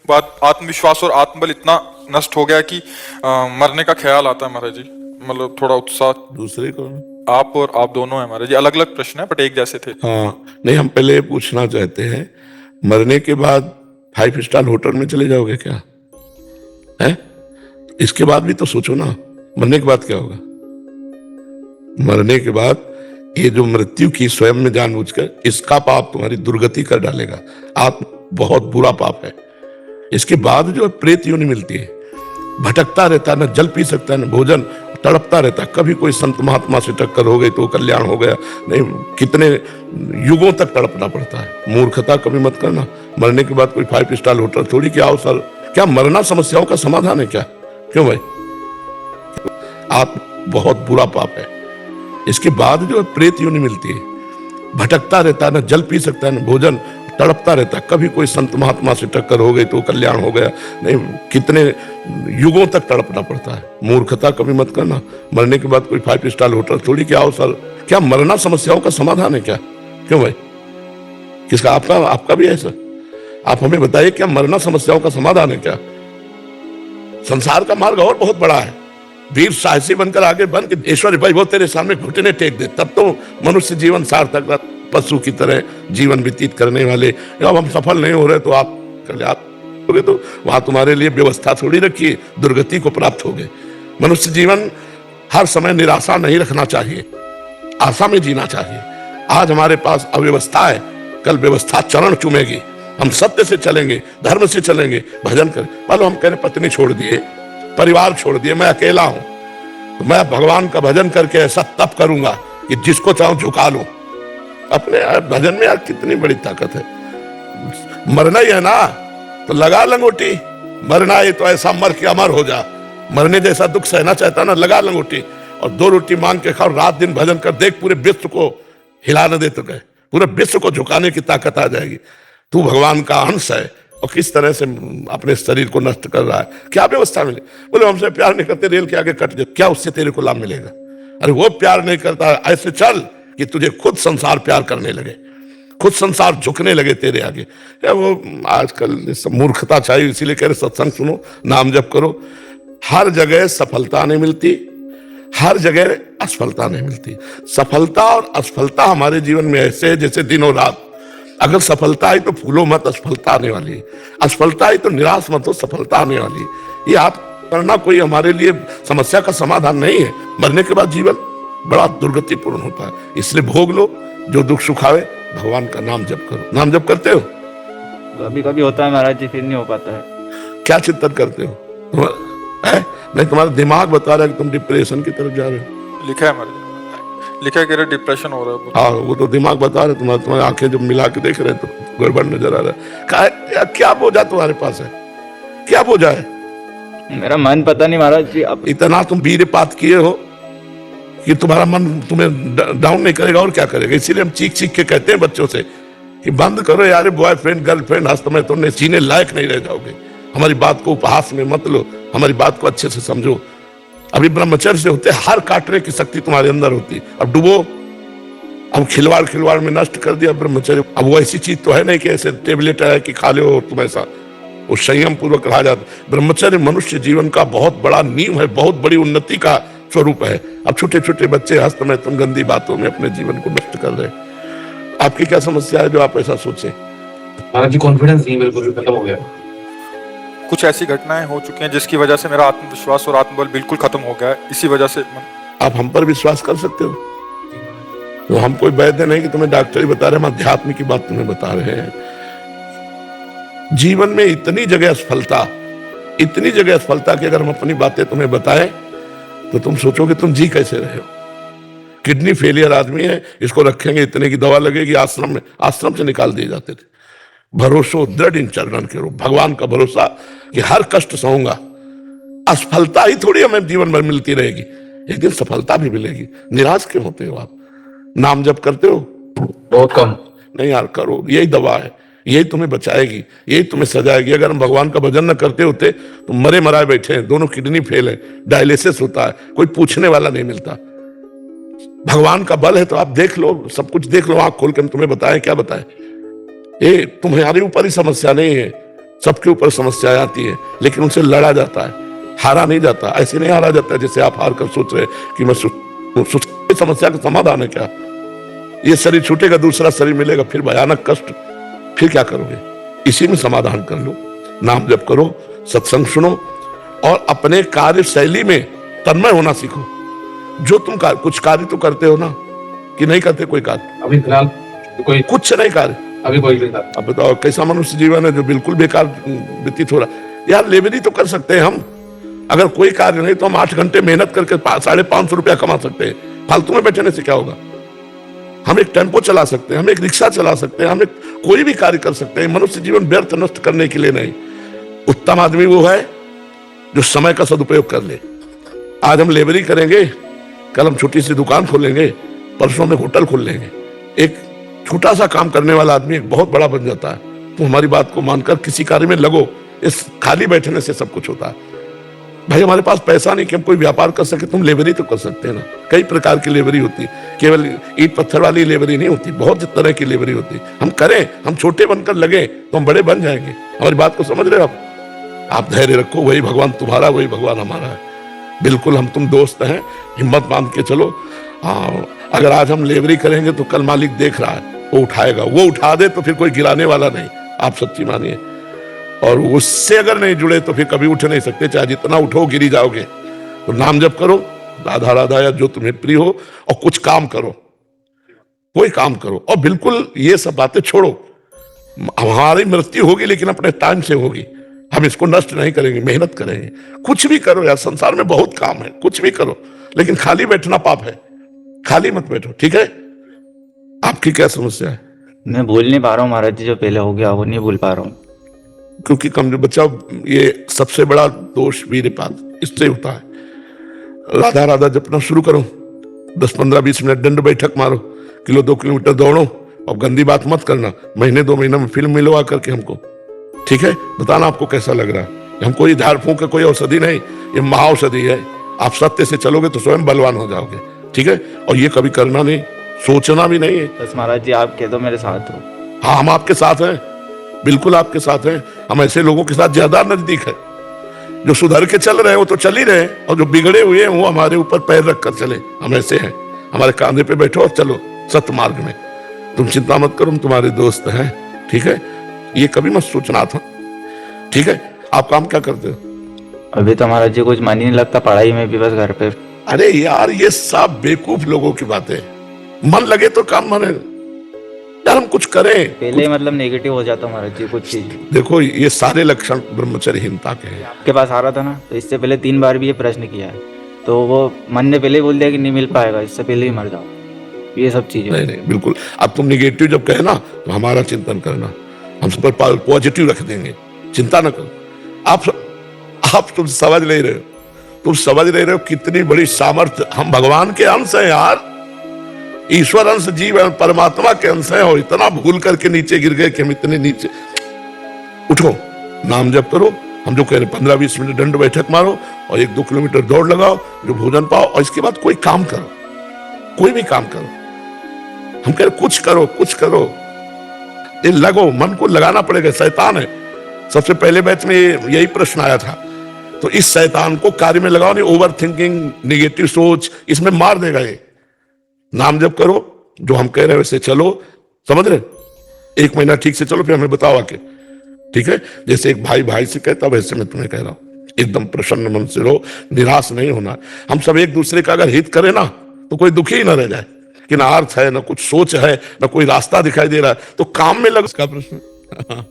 बात आत्मविश्वास और आत्मबल इतना नष्ट हो गया कि मरने का ख्याल आता है महाराज जी। मतलब थोड़ा उत्साह। दूसरे को आप और आप दोनों है महाराज जी, अलग अलग प्रश्न है बट एक जैसे थे। हाँ, नहीं, हम पहले पूछना चाहते हैं, मरने के बाद 5 स्टार होटल में चले जाओगे क्या? है? इसके बाद भी तो सोचो ना, मरने के बाद क्या होगा? मरने के बाद ये जो मृत्यु की स्वयं में जानबूझकर, इसका पाप तुम्हारी दुर्गति कर डालेगा। आप बहुत बुरा पाप है। इसके बाद जो प्रेत योनि मिलती है, भटकता रहता है, न जल पी सकता है न भोजन, तड़पता रहता है। कभी कोई संत महात्मा से टक्कर हो गई तो कल्याण हो गया, नहीं कितने युगों तक तड़पना पड़ता है। मूर्खता कभी मत करना। मरने के बाद कोई 5 स्टार होटल थोड़ी कि आओ सर, क्या मरना समस्याओं का समाधान है क्या? क्यों भाई? आप बहुत बुरा पाप है। इसके बाद जो प्रेत योनि मिलती है, भटकता रहता है, न जल पी सकता है न भोजन, तड़पता रहता है। कभी कोई संत महात्मा से टक्कर हो गई तो कल्याण हो गया, नहीं कितने युगों तक तड़पना पड़ता है। मूर्खता कभी मत करना। मरने के बाद कोई 5 स्टार होटल थोड़ी कि आओ सर, क्या मरना समस्याओं का समाधान है क्या? क्यों भाई? किसका? आपका भी है सर? आप हमें बताइए, क्या मरना समस्याओं का समाधान है क्या? संसार का मार्ग और बहुत बड़ा है। वीर साहसी बनकर आगे बन के ईश्वर भाई वो तेरे सामने घुटने टेक दे, तब तो मनुष्य जीवन सार्थक। पशु की तरह जीवन व्यतीत करने वाले, अब हम सफल नहीं हो रहे तो आप कल्याण हो गए, तो वहां तुम्हारे लिए व्यवस्था थोड़ी रखी है, दुर्गति को प्राप्त हो गए। मनुष्य जीवन हर समय निराशा नहीं रखना चाहिए, आशा में जीना चाहिए। आज हमारे पास अव्यवस्था है, कल व्यवस्था चरण चूमेगी। हम सत्य से चलेंगे, धर्म से चलेंगे, भजन करें। मान लो हम कह रहे पत्नी छोड़ दिए, परिवार छोड़ दिए, मैं अकेला हूं, तो मैं भगवान का भजन करके ऐसा तप करूंगा कि जिसको चाहूं झुका लूं। अपने भजन में यार कितनी बड़ी ताकत है। मरना ही है ना, तो लगा लंगोटी। मरना है तो ऐसा मर के अमर हो जा। मरने जैसा दुख सहना चाहता ना, लगा लंगोटी और 2 रोटी मांग के खाओ, रात दिन भजन कर, देख पूरे विश्व को हिला न दे तो गए, पूरे विश्व को झुकाने की ताकत आ जाएगी। तू भगवान का अंश है और किस तरह से अपने शरीर को नष्ट कर रहा है, क्या व्यवस्था मिले? बोले हमसे प्यार नहीं करते, रेल के आगे कट जाए, क्या उससे तेरे को लाभ मिलेगा? अरे वो प्यार नहीं करता, ऐसे चल कि तुझे खुद संसार प्यार करने लगे, खुद संसार झुकने लगे तेरे आगे। या वो आजकल मूर्खता चाहिए, इसीलिए कह रहे सत्संग सुनो, नाम जप करो। हर जगह सफलता नहीं मिलती, हर जगह असफलता नहीं मिलती। सफलता और असफलता हमारे जीवन में ऐसे है जैसे दिन और रात। अगर सफलता आई तो फूलो मत, असफलता आने वाली है। असफलता आई तो निराश मत हो, सफलता आने वाली है। ये आप करना कोई हमारे लिए समस्या का समाधान नहीं है। मरने के बाद जीवन बड़ा दुर्गतिपूर्ण होता है, इसलिए भोग लो जो दुख सुखावे, भगवान का नाम जप करो। नाम जप करते हो? कभी कभी होता है महाराज जी, फिर नहीं हो पाता है। क्या चिंतन करते हो? नहीं, तुम्हारा दिमाग बता रहा है कि तुम डिप्रेशन की तरफ जा रहे हो। लिखा है महाराज जी, लिखा है कि डिप्रेशन हो रहा है। हाँ, वो तो दिमाग बता रहे, तुम्हारी आंखें जब मिला के देख रहे तो गड़बड़ नजर आ रहा है। क्या बोझा तुम्हारे पास है? क्या बोझा है? मेरा मन पता नहीं महाराज जी। अब इतना तुम वीरपात किए हो कि तुम्हारा मन तुम्हें डाउन नहीं करेगा और क्या करेगा। इसीलिए हम चीख चीख के कहते हैं बच्चों से कि बंद करो यार, बॉयफ्रेंड गर्लफ्रेंड हस्त में तुमने जीने लायक नहीं रह जाओगे। हमारी बात को उपहास में मत लो, हमारी बात को अच्छे से समझो। अभी ब्रह्मचर्य से होते हर काटने की शक्ति तुम्हारे अंदर होती, अब डूबो। अब खिलवाड़ में नष्ट कर दिया ब्रह्मचर्य। अब वो ऐसी चीज तो है नहीं कि ऐसे टेबलेट है कि खा लो तुम, ऐसा वो संयम पूर्वक रहा जाता। ब्रह्मचर्य मनुष्य जीवन का बहुत बड़ा नींव है, बहुत बड़ी उन्नति का स्वरूप है। अब छोटे छोटे बच्चे हस्त में तुम गंदी बातों में अपने जीवन को नष्ट कर रहे। आपकी क्या समस्या है जो आप ऐसा सोचे? महाराज जी कॉन्फिडेंस नहीं, बिल्कुल खत्म हो गया। कुछ ऐसी घटनाएं हो चुकी हैं जिसकी वजह से मेरा आत्मविश्वास और आत्मबल बिल्कुल खत्म हो गया है। इसी वजह से आप हम पर विश्वास कर सकते हो? तो हम कोई वैद्य नहीं कि तुम्हें डॉक्टर ही बता रहे, हम अध्यात्म की बात तुम्हें बता रहे हैं। जीवन में इतनी जगह असफलता, इतनी जगह असफलता कि अगर हम अपनी बातें तुम्हें बताएं तो तुम सोचोगे तुम जी कैसे रहे हो। किडनी फेलियर आदमी है, इसको रखेंगे, इतने की दवा लगेगी, आश्रम से निकाल दिए जाते थे। भरोसो दृढ़ इन चरणन के रूप, भगवान का भरोसा कि हर कष्ट सहूंगा। असफलता ही थोड़ी हमें जीवन भर मिलती रहेगी, एक दिन सफलता भी मिलेगी। निराश क्यों होते हो आप? नाम जप करते हो? बहुत कम। नहीं यार, करो, यही दवा है, यही तुम्हें बचाएगी, यही तुम्हें सजाएगी। अगर हम भगवान का भजन न करते होते तो मरे मराए बैठे हैं, दोनों किडनी फेल है, डायलिसिस होता है, कोई पूछने वाला नहीं मिलता। भगवान का बल है तो आप देख लो, सब कुछ देख लो, आंख खोल के हम तुम्हें बताएं। क्या बताएं? ये तुम्हारे ऊपर ही समस्या नहीं है, सबके ऊपर समस्याएं आती है, लेकिन उनसे लड़ा जाता है, हारा नहीं जाता। ऐसे नहीं हारा जाता जैसे आप हार कर सोच रहे कि मैं समस्या का समाधान है क्या। ये शरीर छूटेगा, दूसरा शरीर मिलेगा, फिर भयानक कष्ट, फिर क्या करोगे। इसी में समाधान कर लो, नाम जप करो, सत्संग सुनो और अपने कार्य शैली में तन्मय होना सीखो। जो तुम कुछ कार्य तो करते हो ना, कि नहीं करते कोई कार्य? अभी फिलहाल कोई कुछ नहीं कार्य, अभी कोई नहीं था। अब बताओ कैसा मनुष्य जीवन है जो बिल्कुल बेकार व्यतीत हो रहा। यार लेबरी तो कर सकते हैं हम, अगर कोई कार्य नहीं तो हम 8 घंटे मेहनत करके 550 रुपया कमा सकते हैं। फालतू में बैठने से क्या होगा। हम एक टेम्पो चला सकते हैं, हम एक रिक्शा चला सकते हैं, हम एक कोई भी कार्य कर सकते हैं। मनुष्य जीवन व्यर्थ नष्ट करने के लिए नहीं। उत्तम आदमी वो है जो समय का सदुपयोग कर ले। आज हम लेबरी करेंगे, कल हम छोटी सी दुकान खोलेंगे, परसों में होटल खोल लेंगे। एक छोटा सा काम करने वाला आदमी एक बहुत बड़ा बन जाता है। तो हमारी बात को मानकर किसी कार्य में लगो। इस खाली बैठने से सब कुछ होता है। भाई हमारे पास पैसा नहीं कि हम कोई व्यापार कर सके, तुम लेबरी तो कर सकते हैं ना। कई प्रकार की लेबरी होती है, केवल ईट पत्थर वाली लेबरी नहीं होती, बहुत तरह की लेबरी होती। हम करें, हम छोटे बनकर लगे तो हम बड़े बन जाएंगे। हमारी बात को समझ रहे हो आप धैर्य रखो, वही भगवान तुम्हारा, वही भगवान हमारा है। बिल्कुल हम तुम दोस्त हैं, हिम्मत बांध के चलो। अगर आज हम लेबरी करेंगे तो कल मालिक देख रहा है, वो उठाएगा। वो उठा दे तो फिर कोई गिराने वाला नहीं, आप सच्ची मानिए। और उससे अगर नहीं जुड़े तो फिर कभी उठ नहीं सकते, चाहे जितना उठो गिरी जाओगे। तो नाम जप करो, राधा राधा या जो तुम्हें प्रिय हो, और कुछ काम करो, कोई काम करो। और बिल्कुल ये सब बातें छोड़ो। हमारी मृत्यु होगी लेकिन अपने टाइम से होगी, हम इसको नष्ट नहीं करेंगे, मेहनत करेंगे। कुछ भी करो यार, संसार में बहुत काम है, कुछ भी करो, लेकिन खाली बैठना पाप है। खाली मत बैठो, ठीक है। आपकी क्या समस्या है? मैं भूल नहीं पा रहा हूँ महाराज जी, जो पहले हो गया वो नहीं भूल पा रहा हूँ। क्योंकि कमजोर बच्चा, ये सबसे बड़ा दोष वीरपात इससे होता है। राधा राधा जपना शुरू करो, 10-15-20 मिनट दंड बैठक मारो, 1-2 किलोमीटर दौड़ो। और गंदी बात मत करना। महीने 2 महीने में फिल्म मिलवा करके हमको, ठीक है, बताना आपको कैसा लग रहा है। हम कोई झाड़ फूंक का कोई औषधि नहीं, ये महाऔषधि है। आप सत्य से चलोगे तो स्वयं बलवान हो जाओगे, ठीक है। और ये कभी करना नहीं, सोचना भी नहीं है। बस महाराज जी आप कह दो मेरे साथ हो। हाँ, हम आपके साथ हैं, बिल्कुल आपके साथ हैं। हम ऐसे लोगों के साथ ज्यादा नजदीक है। जो सुधर के चल रहे हैं वो तो चल ही रहे हैं, और जो बिगड़े हुए हैं वो हमारे ऊपर पैर रख कर चले। हम ऐसे हैं, हमारे कांधे पे बैठो और चलो सत्य मार्ग में। तुम चिंता मत करो, हम तुम्हारे दोस्त हैं, ठीक है। ये कभी मत सोचना था, ठीक है। आप काम क्या करते हो? अभी तो महाराज जी कुछ मन ही नहीं लगता, पढ़ाई में भी बस घर पे। अरे यार, ये सब बेवकूफ लोगों की बातें। मन लगे तो काम बने यार, हम कुछ करें। पहले मतलब नेगेटिव हो जाता महाराज जी कुछ चीज। देखो, ये सारे लक्षण ब्रह्मचर्यहीनता के हैं। आपके पास आ रहा था ना, तो इससे पहले 3 बार भी ये प्रश्न किया है, तो वो मन ने पहले ही बोल दिया कि नहीं मिल पाएगा, इससे पहले ही मर जाओ। ये सब चीजें नहीं नहीं, बिल्कुल। अब तुम निगेटिव जब कहे ना तो हमारा चिंतन करना, हम सब पर पॉजिटिव रख देंगे, चिंता न करो। आप तुम समझ नहीं रहे हो, तुम समझ नहीं रहे हो कितनी बड़ी सामर्थ्य। हम भगवान के अंश हैं यार, ईश्वर अंश जीव है, परमात्मा के अंश है। और इतना भूल करके नीचे गिर गए कि हम इतने नीचे। उठो, नाम जप करो। हम जो कह रहे 15-20 मिनट दंड बैठक मारो और 1-2 किलोमीटर दौड़ लगाओ, जो भोजन पाओ, और इसके बाद कोई काम करो, कोई भी काम करो। हम कह रहे कुछ करो, कुछ करो, ये लगो, मन को लगाना पड़ेगा। शैतान है, सबसे पहले बैच में यही प्रश्न आया था। तो इस शैतान को कार्य में लगाओ नहीं। ओवर थिंकिंग, निगेटिव सोच, इसमें मार देगा ये। नाम जप करो, जो हम कह रहे हैं वैसे चलो, समझ रहे। 1 महीना ठीक से चलो, फिर हमें बताओ आके, ठीक है। जैसे एक भाई भाई से कहता, वैसे मैं तुम्हें कह रहा हूं। एकदम प्रसन्न मन से रहो, निराश नहीं होना। हम सब एक दूसरे का अगर हित करें ना तो कोई दुखी ही ना रह जाए कि ना अर्थ है, ना कुछ सोच है, ना कोई रास्ता दिखाई दे रहा है, तो काम में लग। इसका प्रश्न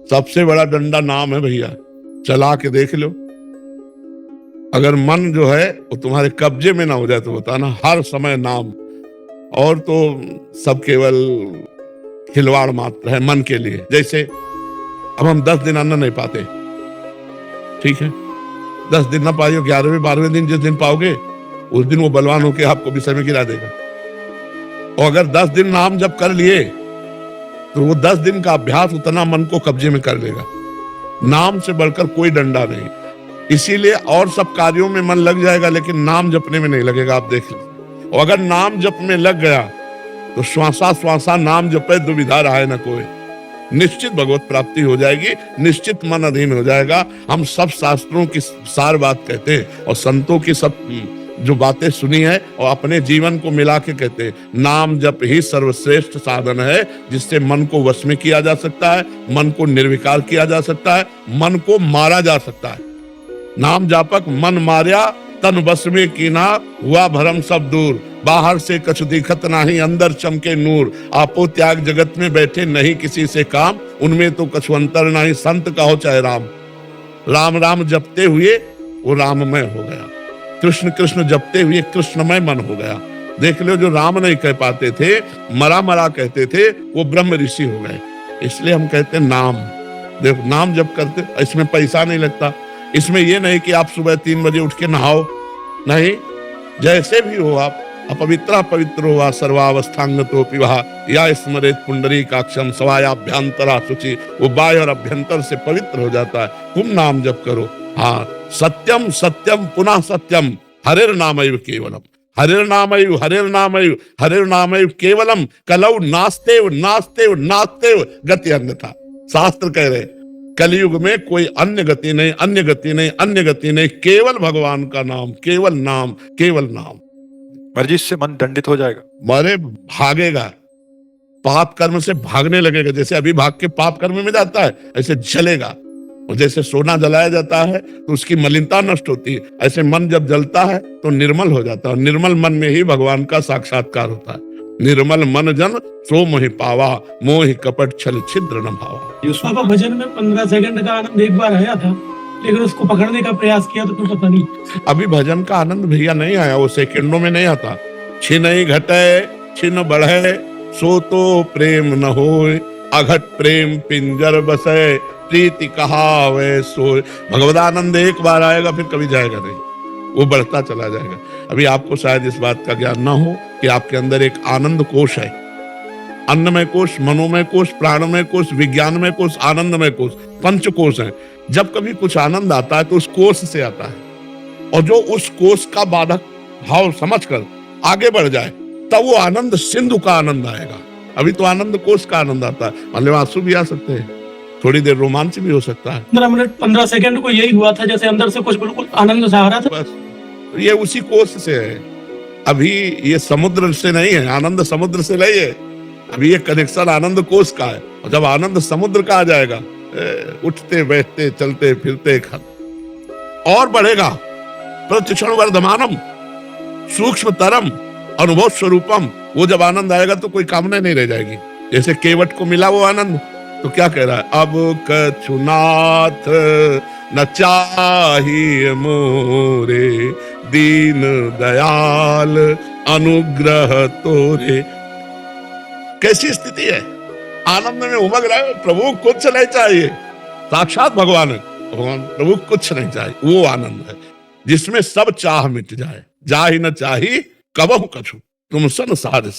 सबसे बड़ा डंडा नाम है भैया, चला के देख लो। अगर मन जो है वो तुम्हारे कब्जे में ना हो जाए तो बताना, हर समय नाम। और तो सब केवल खिलवाड़ मात्र है मन के लिए। जैसे अब हम 10 दिन अन्न नहीं पाते, ठीक है, 10 दिन ना पाइयो, 11वें 12वें दिन जिस दिन पाओगे उस दिन वो बलवान होके आपको विषय में गिरा देगा। और अगर 10 दिन नाम जब कर लिए तो वो 10 दिन का अभ्यास उतना मन को कब्जे में कर लेगा। नाम से बढ़कर कोई डंडा नहीं। इसीलिए और सब कार्यों में मन लग जाएगा, लेकिन नाम जपने में नहीं लगेगा। आप देख लो, और अगर नाम जप में लग गया तो श्वासा श्वासा नाम जपे, दुविधा रहा है न कोई। निश्चित भगवत प्राप्ति हो जाएगी, निश्चित मन अधीन हो जाएगा। हम सब शास्त्रों की सार बात कहते हैं और संतों की सब जो बातें सुनी है और अपने जीवन को मिला के कहते हैं, नाम जप ही सर्वश्रेष्ठ साधन है जिससे मन को वश में किया जा सकता है, मन को निर्विकार किया जा सकता है, मन को मारा जा सकता है। नाम जापक मन मार्या तन बस में कीना, हुआ भरम सब दूर, बाहर से कछु दिखत नाही अंदर चमके नूर, आपो त्याग जगत में बैठे नहीं किसी से काम, उनमें तो कछु अंतर नहीं संत कहो चाहे राम। राम राम जपते हुए वो राममय हो गया, कृष्ण कृष्ण जपते हुए कृष्णमय मन हो गया। देख लो, जो राम नहीं कह पाते थे, मरा मरा कहते थे, वो ब्रह्म ऋषि हो गए। इसलिए हम कहते हैं नाम। देखो, नाम जप करते, इसमें पैसा नहीं लगता, इसमें ये नहीं कि आप सुबह 3 बजे उठ के नहाओ, नहीं, जैसे भी हो आप अपवित्र पवित्र हुआ सर्वावस्थांगतो पिवा या स्मरेत पुंडरीकाक्षम सवायाभ्यंतरा शुचि, वो बाह्य और अभ्यंतर से पवित्र हो जाता है। तुम नाम जप करो। हाँ, सत्यम सत्यम पुनः सत्यम हरिर नामैव केवलम, हरिर नामैव हरिर नामैव हरिर नामैव केवलम, कलौ नास्तेव नास्तेव नास्तेव गति अन्यथा। शास्त्र कह रहे कलयुग में कोई अन्य गति नहीं, अन्य गति नहीं, अन्य गति नहीं, केवल भगवान का नाम, केवल नाम, केवल नाम। महाराज जी, इससे मन दंडित हो जाएगा? मारे भागेगा, पाप कर्म से भागने लगेगा। जैसे अभी भाग के पाप कर्म में जाता है, ऐसे जलेगा। और जैसे सोना जलाया जाता है तो उसकी मलिनता नष्ट होती है, ऐसे मन जब जलता है तो निर्मल हो जाता है। निर्मल मन में ही भगवान का साक्षात्कार होता है। निर्मल मन जन सो मोहि पावा, मोहि कपट छल छिद्र न भावा। पापा, भजन में 15 सेकंड का आनंद एक बार आया था, लेकिन उसको पकड़ने का प्रयास किया तो फिर पता नहीं। अभी भजन का आनंद भैया नहीं आया, वो सेकंडों में नहीं आता। छिन ही घटे छिन बढ़े, सो तो प्रेम न होए, अघट प्रेम पिंजर बसे, प्रीति कहावे सोए। भगवदानंद एक बार आएगा, फिर कभी जाएगा नहीं, वो बढ़ता चला जाएगा। अभी आपको शायद इस बात का ज्ञान ना हो कि आपके अंदर एक आनंद कोश है, अन्नमय कोश, मनोमय कोश, प्राणमय कोश, विज्ञानमय कोश, आनंदमय कोश, पंच कोश है। जब कभी कुछ आनंद आता है तो उस कोश से आता है, और जो उस कोश का बाधक भाव समझकर आगे बढ़ जाए, तब वो आनंद सिंधु का आनंद आएगा। अभी तो आनंद कोश का आनंद आता है, मान लो आंसू भी आ सकते हैं, थोड़ी देर रोमांच भी हो सकता है। 15 मिनट 15 सेकंड को यही हुआ था, जैसे अंदर से कुछ बिल्कुल आनंद सा आ रहा था। बस ये उसी कोश से है। अभी ये समुद्र से नहीं है, आनंद समुद्र से नहीं है। अभी ये कनेक्शन आनंद कोश का है, और जब आनंद समुद्र का आ जाएगा, उठते बैठते चलते फिरते और बढ़ेगा। प्रतिक्षण वर्धमानम सूक्ष्म तरम अनुभव स्वरूपम। वो जब आनंद आएगा तो कोई कामना नहीं रह जाएगी। जैसे केवट को मिला वो आनंद, तो क्या कह रहा है, अब कछुनाथ न चाहिए मोरे, दीन दयाल अनुग्रह तोरे। कैसी स्थिति है, आनंद में उमग रहा है, प्रभु कुछ नहीं चाहिए। साक्षात भगवान है, भगवान प्रभु कुछ नहीं चाहिए, वो आनंद है जिसमें सब चाह मिट जाए। जा ही न चाही कबहु कछु, तुम सन साध